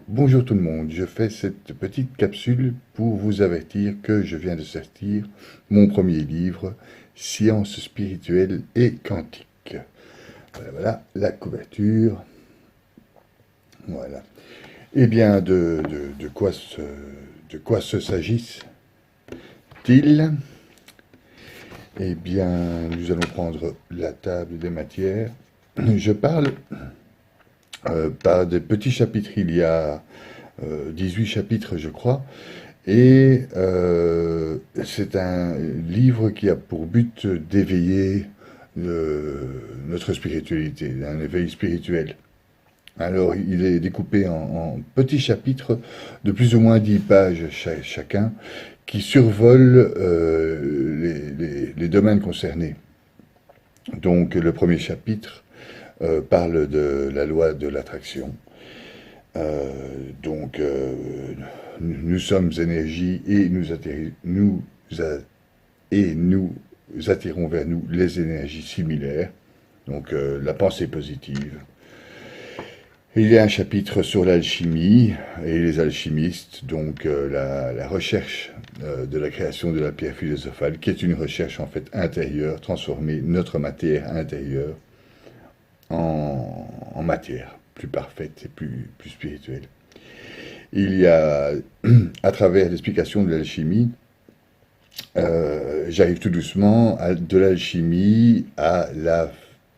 Bonjour tout le monde, je fais cette petite capsule pour vous avertir que je viens de sortir mon premier livre, Sciences spirituelles et quantiques. Voilà, la couverture. Voilà. Eh bien, de quoi se s'agisse-t-il? Eh bien, nous allons prendre la table des matières. Je parle par des petits chapitres. Il y a 18 chapitres, je crois. Et c'est un livre qui a pour but d'éveiller notre spiritualité, un éveil spirituel. Alors, il est découpé en petits chapitres de plus ou moins 10 pages chacun, qui survolent les domaines concernés. Donc, le premier chapitre parle de la loi de l'attraction. Euh, donc, nous sommes énergie et nous attirons vers nous les énergies similaires. Donc, la pensée positive. Il y a un chapitre sur l'alchimie et les alchimistes, donc la recherche de la création de la pierre philosophale, qui est une recherche en fait intérieure, transformer notre matière intérieure en matière plus parfaite et plus spirituelle. Il y a, à travers l'explication de l'alchimie, j'arrive tout doucement de l'alchimie à la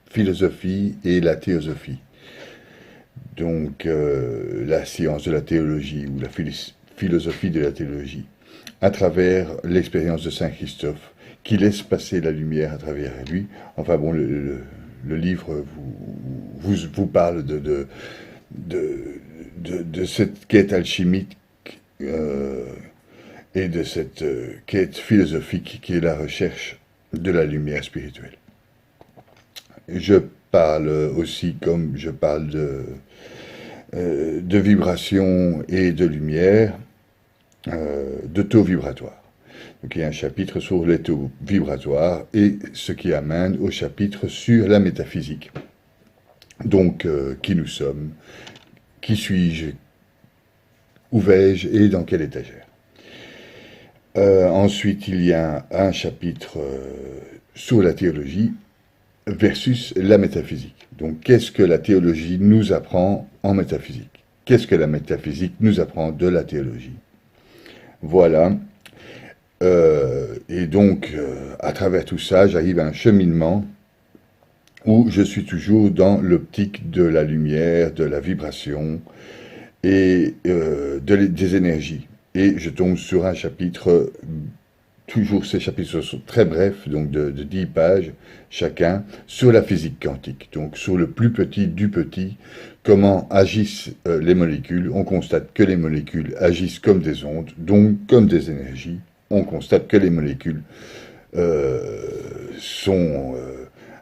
philosophie et la théosophie. Donc la science de la théologie ou la philosophie de la théologie, à travers l'expérience de Saint Christophe, qui laisse passer la lumière à travers lui. Enfin bon, le livre vous parle de cette quête alchimique et de cette quête philosophique qui est la recherche de la lumière spirituelle. Je parle aussi, comme je parle de vibration et de lumière, de taux vibratoires. Donc il y a un chapitre sur les taux vibratoires et ce qui amène au chapitre sur la métaphysique. Donc qui nous sommes, qui suis-je, où vais-je et dans quelle étagère. Ensuite, il y a un chapitre sur la théologie versus la métaphysique. Donc, qu'est-ce que la théologie nous apprend en métaphysique? Qu'est-ce que la métaphysique nous apprend de la théologie? Voilà. Et donc, à travers tout ça, j'arrive à un cheminement où je suis toujours dans l'optique de la lumière, de la vibration et des énergies. Et je tombe sur un chapitre, toujours ces chapitres sont très brefs, donc de 10 pages chacun, sur la physique quantique, donc sur le plus petit du petit, comment agissent les molécules. On constate que les molécules agissent comme des ondes, donc comme des énergies. On constate que les molécules sont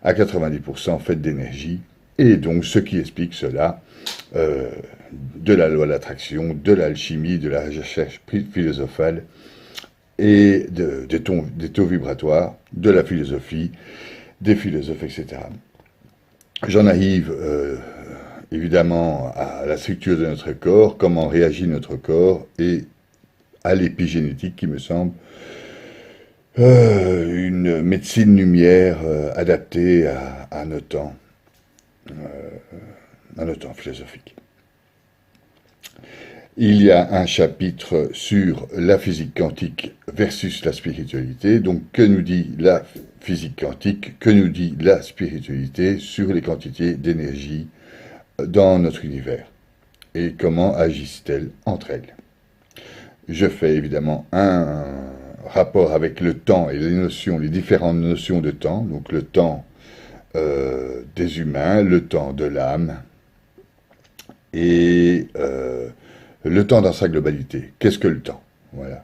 à 90% faites d'énergie, et donc ce qui explique cela, de la loi de l'attraction, de l'alchimie, de la recherche philosophale, et des taux vibratoires, de la philosophie, des philosophes, etc. J'en arrive évidemment à la structure de notre corps, comment réagit notre corps, et à l'épigénétique qui me semble une médecine lumière adaptée à nos temps philosophiques. Il y a un chapitre sur la physique quantique versus la spiritualité. Donc, que nous dit la physique quantique, que nous dit la spiritualité sur les quantités d'énergie dans notre univers et comment agissent-elles entre elles. Je fais évidemment un rapport avec le temps et les différentes notions de temps. Donc, le temps des humains, le temps de l'âme et le temps dans sa globalité. Qu'est-ce que le temps? Voilà.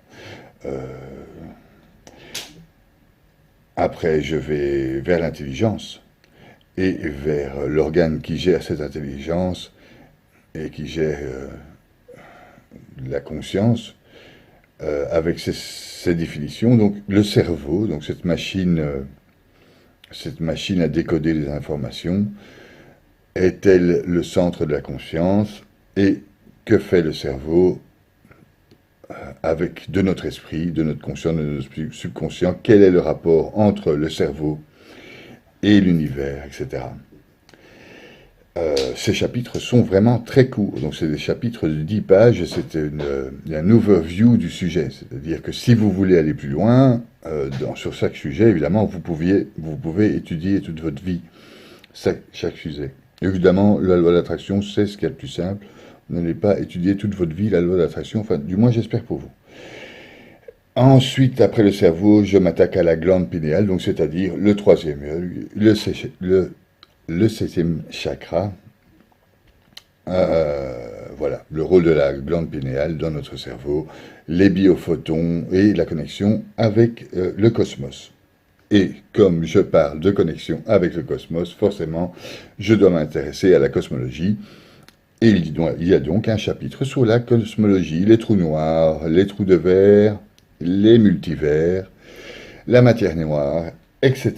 Après, je vais vers l'intelligence et vers l'organe qui gère cette intelligence et qui gère la conscience avec ses définitions. Donc, le cerveau, donc cette machine à décoder les informations, est-elle le centre de la conscience et que fait le cerveau avec de notre esprit, de notre conscient, de notre subconscient, quel est le rapport entre le cerveau et l'univers, etc. Ces chapitres sont vraiment très courts, donc c'est des chapitres de 10 pages, et c'est un overview du sujet, c'est-à-dire que si vous voulez aller plus loin, sur chaque sujet, évidemment, vous pouvez étudier toute votre vie, chaque sujet. Évidemment, la loi d'attraction, c'est ce qu'il y a de plus simple, vous n'allez pas étudier toute votre vie la loi d'attraction, enfin, du moins j'espère pour vous. Ensuite, après le cerveau, je m'attaque à la glande pinéale, donc c'est-à-dire le troisième œil, le septième chakra, voilà, le rôle de la glande pinéale dans notre cerveau, les biophotons et la connexion avec le cosmos. Et comme je parle de connexion avec le cosmos, forcément, je dois m'intéresser à la cosmologie. Et il y a donc un chapitre sur la cosmologie, les trous noirs, les trous de verre, les multivers, la matière noire, etc.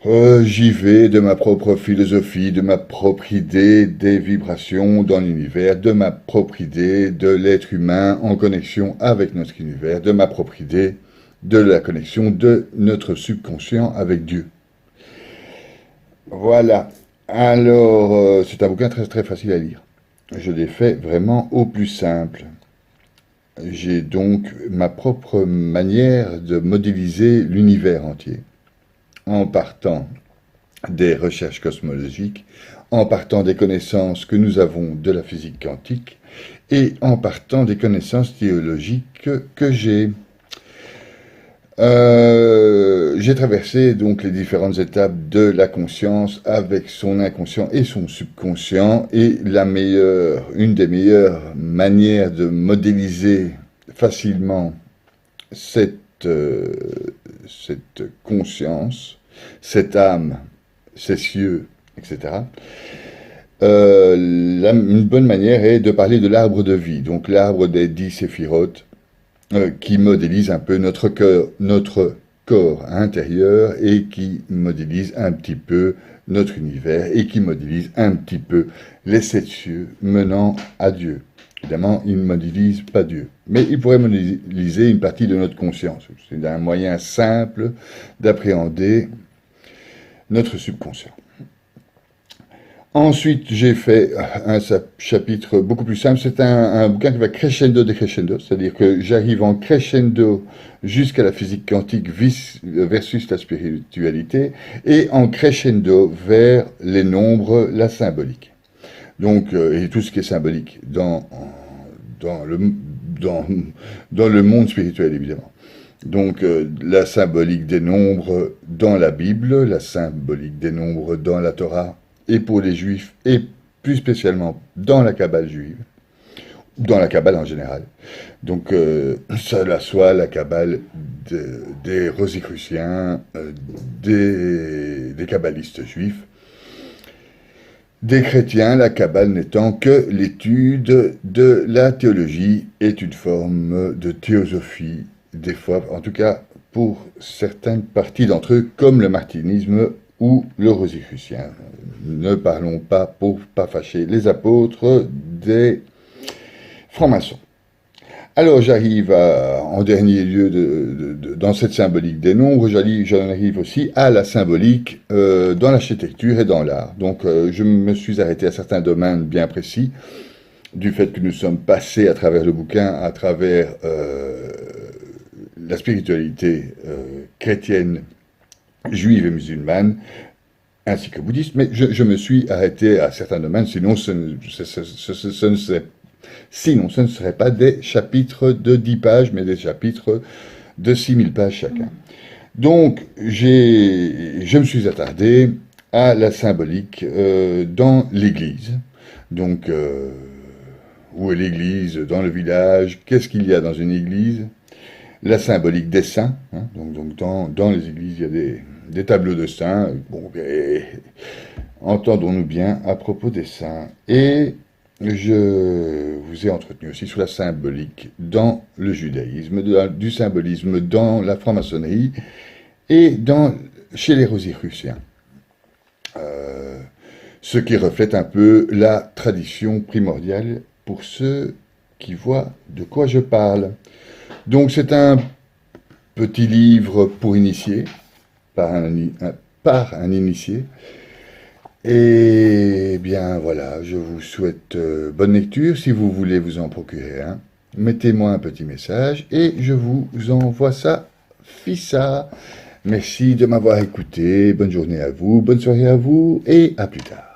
J'y vais de ma propre philosophie, de ma propre idée des vibrations dans l'univers, de ma propre idée de l'être humain en connexion avec notre univers, de ma propre idée de la connexion de notre subconscient avec Dieu. Voilà. Alors, c'est un bouquin très très facile à lire. Je l'ai fait vraiment au plus simple. J'ai donc ma propre manière de modéliser l'univers entier, en partant des recherches cosmologiques, en partant des connaissances que nous avons de la physique quantique, et en partant des connaissances théologiques que j'ai. J'ai traversé donc les différentes étapes de la conscience avec son inconscient et son subconscient, et une des meilleures manières de modéliser facilement cette conscience, cette âme, ces cieux, etc. Une bonne manière est de parler de l'arbre de vie, donc l'arbre des 10 séphirotes, qui modélise un peu notre corps intérieur et qui modélise un petit peu notre univers et qui modélise un petit peu les 7 cieux menant à Dieu. Évidemment, il ne modélise pas Dieu, mais il pourrait modéliser une partie de notre conscience. C'est un moyen simple d'appréhender notre subconscient. Ensuite, j'ai fait un chapitre beaucoup plus simple. C'est un bouquin qui va crescendo decrescendo, c'est-à-dire que j'arrive en crescendo jusqu'à la physique quantique versus la spiritualité, et en crescendo vers les nombres, la symbolique. Donc, et tout ce qui est symbolique dans le monde spirituel, évidemment. Donc, la symbolique des nombres dans la Bible, la symbolique des nombres dans la Torah, et pour les juifs, et plus spécialement dans la Kabbale juive, dans la Kabbale en général. Donc, cela soit la Kabbale des Rosicruciens, des kabbalistes juifs, des chrétiens, la Kabbale n'étant que l'étude de la théologie, est une forme de théosophie, des fois, en tout cas pour certaines parties d'entre eux, comme le martinisme ou le rosicrucien. Ne parlons pas, pour pas fâcher les apôtres, des francs-maçons. Alors j'arrive en dernier lieu dans cette symbolique des nombres, j'en arrive aussi à la symbolique dans l'architecture et dans l'art. Donc je me suis arrêté à certains domaines bien précis, du fait que nous sommes passés à travers le bouquin, à travers la spiritualité chrétienne, juive et musulmane, ainsi que bouddhiste, mais je me suis arrêté à certains domaines, sinon ce ne serait pas des chapitres de 10 pages, mais des chapitres de 6000 pages chacun. Donc, je me suis attardé à la symbolique dans l'Église. Donc, où est l'Église dans le village? Qu'est-ce qu'il y a dans une Église? La symbolique des saints. Hein, donc dans les églises, il y a des tableaux de saints. Bon, entendons-nous bien à propos des saints. Et je vous ai entretenu aussi sur la symbolique dans le judaïsme, du symbolisme dans la franc-maçonnerie et chez les rosicruciens. ce qui reflète un peu la tradition primordiale pour ceux qui voient de quoi je parle. Donc c'est un petit livre pour initier, par un initié. Et bien voilà, je vous souhaite bonne lecture. Si vous voulez vous en procurer un, mettez-moi un petit message et je vous envoie ça, fissa. Merci de m'avoir écouté, bonne journée à vous, bonne soirée à vous et à plus tard.